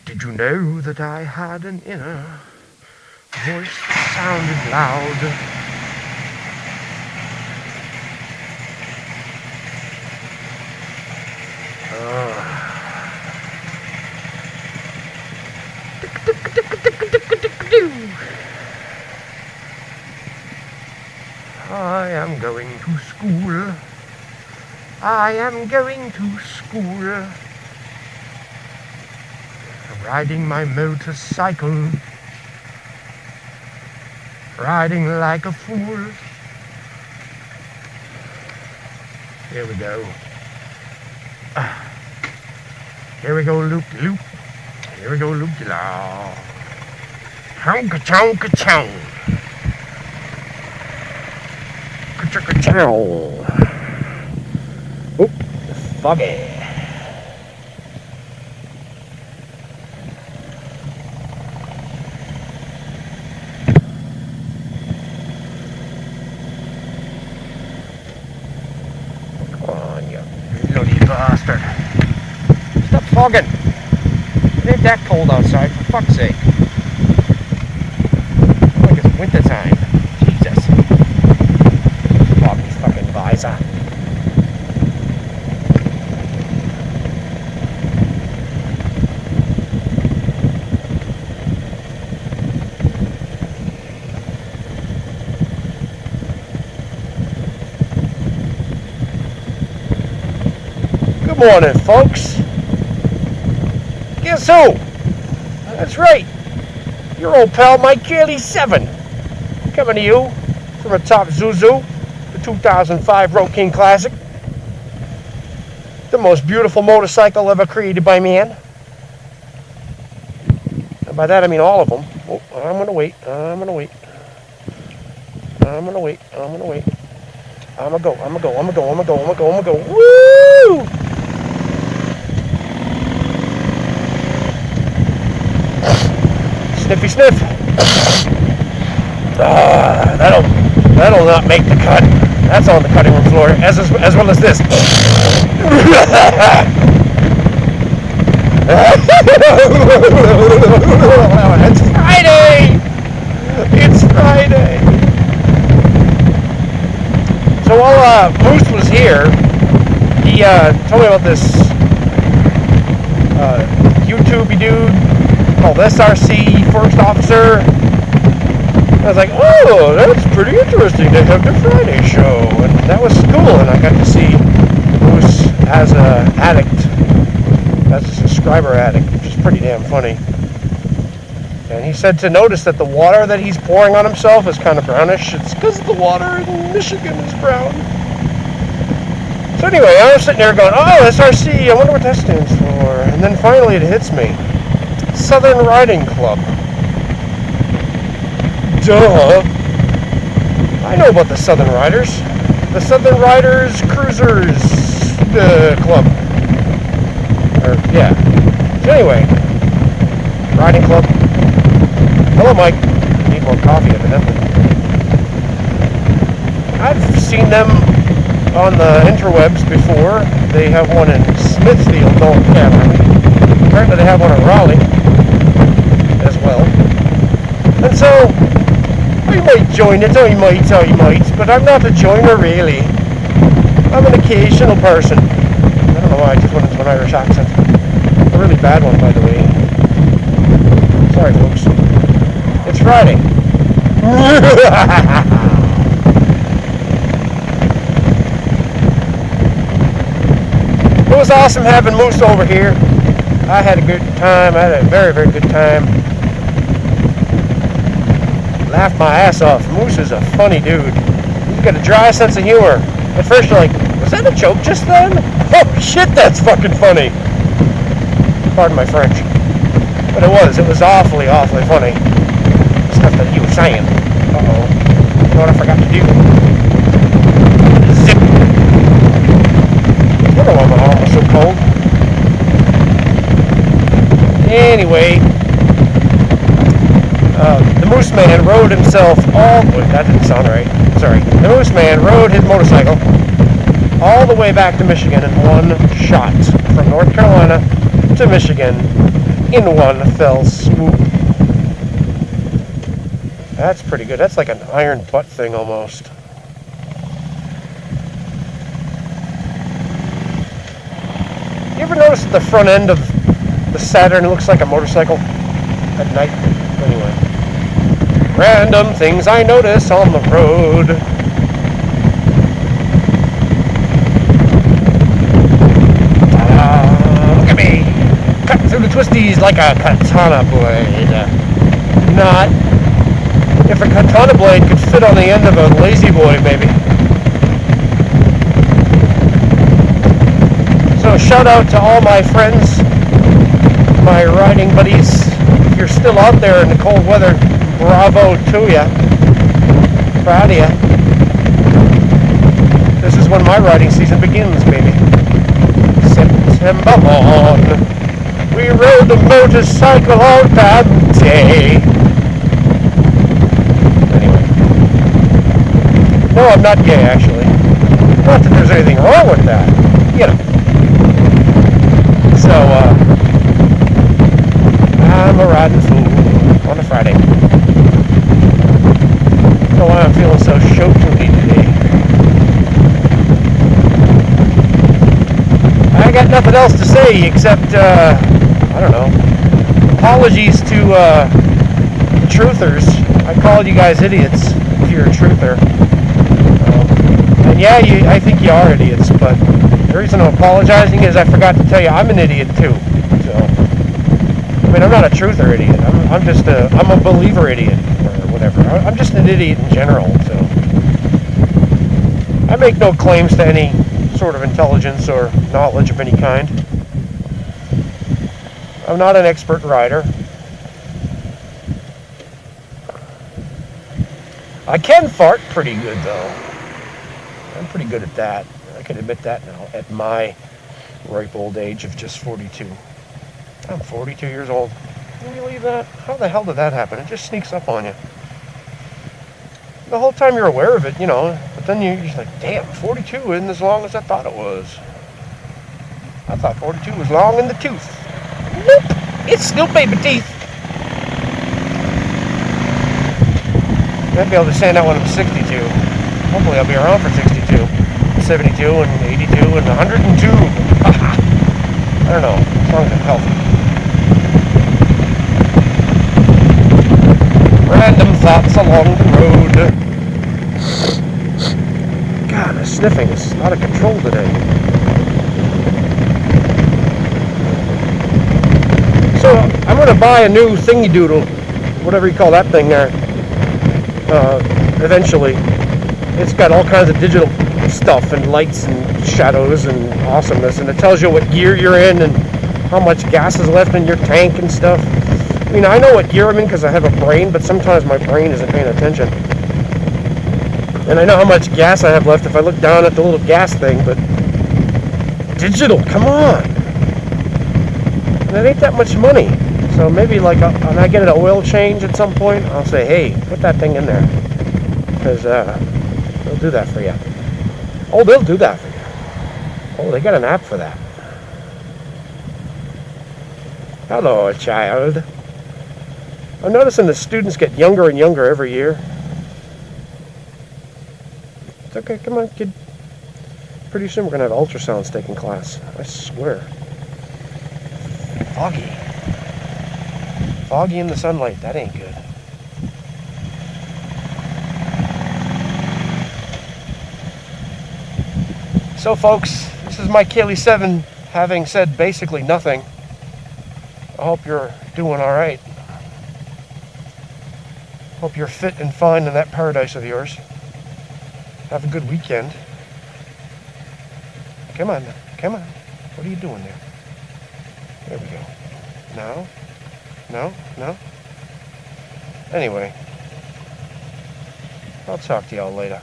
Did you know that I had an inner voice that sounded loud? I am going to school. I am going to school. Riding my motorcycle. Riding like a fool. Here we go. Here we go, loop-de-loop. Here we go, loop-de-la. Honka-chonka-chong. Ka-chonka-chow. Oop, foggy. Come on, you bloody bastard. Stop fogging. It ain't that cold outside, for fuck's sake. Like it's winter time. Jesus. Foggy fucking visor. Good morning, folks. Guess who? That's right. Your old pal Mike Cayley 7. Coming to you from atop Zuzu, the 2005 Road King Classic. The most beautiful motorcycle ever created by man. And by that I mean all of them. Oh, I'm gonna wait. I'm gonna wait. I'm gonna wait. I'm gonna wait. I'm gonna go. I'm gonna go. I'm gonna go. I'm gonna go. I'm gonna go. I'm gonna go. Woo! Sniffy sniff. That'll not make the cut. That's on the cutting room floor, as well as this. It's Friday. It's Friday. So while Moose was here, he told me about this YouTubey dude called SCRC First Officer. I was like, oh, that's pretty interesting. They have their Friday show, and that was cool. And I got to see Moose as a subscriber addict, which is pretty damn funny. And he said to notice that the water that he's pouring on himself is kind of brownish. It's because the water in Michigan is brown. So anyway, I was sitting there going, oh, SRC, I wonder what that stands for. And then finally it hits me. Southern Riding Club. Duh. I know about the Southern Riders. The Southern Riders Cruisers Club. Yeah. So anyway, Riding Club. Hello, Mike. Need more coffee, evidently. I've seen them on the interwebs before. They have one in Smithfield, North Carolina. Apparently they have one in Raleigh as well. And so, I might join it, I might, but I'm not a joiner really. I'm an occasional person. I don't know why I just went into an Irish accent. A really bad one, by the way. Sorry, folks. It's Friday. It was awesome having Moose over here. I had a good time. I had a very, very good time. Laughed my ass off. Moose is a funny dude. He's got a dry sense of humor. At first you're like, was that a joke just then? Oh shit, that's fucking funny. Pardon my French. But it was awfully, awfully funny. Stuff that he was saying. Uh-oh. You know what I forgot to do? Zip. I don't know why my arm was so cold. Anyway, the Moose Man rode himself all... Wait, that didn't sound right. Sorry. The Moose Man rode his motorcycle all all the way back to Michigan in one shot. From North Carolina to Michigan in one fell swoop. That's pretty good. That's like an iron butt thing almost. You ever notice that the front end of the Saturn looks like a motorcycle at night? Anyway. Random things I notice on the road. Look at me! Cutting through the twisties like a katana blade. Not. If a katana blade could fit on the end of a lazy boy, maybe. So shout out to all my friends, my riding buddies. If you're still out there in the cold weather, bravo to ya. Proud of ya. This is when my riding season begins, baby. September on. We rode the motorcycle all that day. Anyway. No, I'm not gay, actually. Not that there's anything wrong with that. You know. So, I'm a riding fool on a Friday. Don't know why I'm feeling so show-toony today. I got nothing else to say except, I don't know, apologies to the truthers. I called you guys idiots if you're a truther. And yeah, I think you are idiots, but the reason I'm apologizing is I forgot to tell you I'm an idiot too. So, I mean, I'm not a truther idiot. I'm a believer idiot or whatever. I'm just an idiot in general. So, I make no claims to any sort of intelligence or knowledge of any kind. I'm not an expert rider. I can fart pretty good though. I'm pretty good at that. I can admit that now at my ripe old age of just 42. I'm 42 years old. Can you believe that? How the hell did that happen? It just sneaks up on you. The whole time you're aware of it, you know, but then you're just like, damn, 42 isn't as long as I thought it was. I thought 42 was long in the tooth. Nope, it's still baby teeth. I'll be able to stand out when I'm 62. Hopefully I'll be around for 62, 72, and 82, and 102. I don't know, as long as I'm healthy. Random thoughts along the road. God, the sniffing is out of control today. So, I'm going to buy a new thingy doodle, whatever you call that thing there, eventually. It's got all kinds of digital stuff and lights and shadows and awesomeness, and it tells you what gear you're in and how much gas is left in your tank and stuff. I mean, I know what gear I'm in because I have a brain, but sometimes my brain isn't paying attention. And I know how much gas I have left if I look down at the little gas thing, but digital, come on. And it ain't that much money. So maybe like when I get an oil change at some point, I'll say, hey, put that thing in there. Because they'll do that for you. Oh, they'll do that for you. Oh, they got an app for that. Hello, child. I'm noticing the students get younger and younger every year. It's okay, come on, kid. Pretty soon we're going to have ultrasounds taking class. I swear. Foggy. Foggy in the sunlight. That ain't good. So, folks, this is my Kaylee 7 having said basically nothing. I hope you're doing all right. Hope you're fit and fine in that paradise of yours. Have a good weekend. Come on, come on. What are you doing there? There we go. No? No? No? Anyway, I'll talk to y'all later.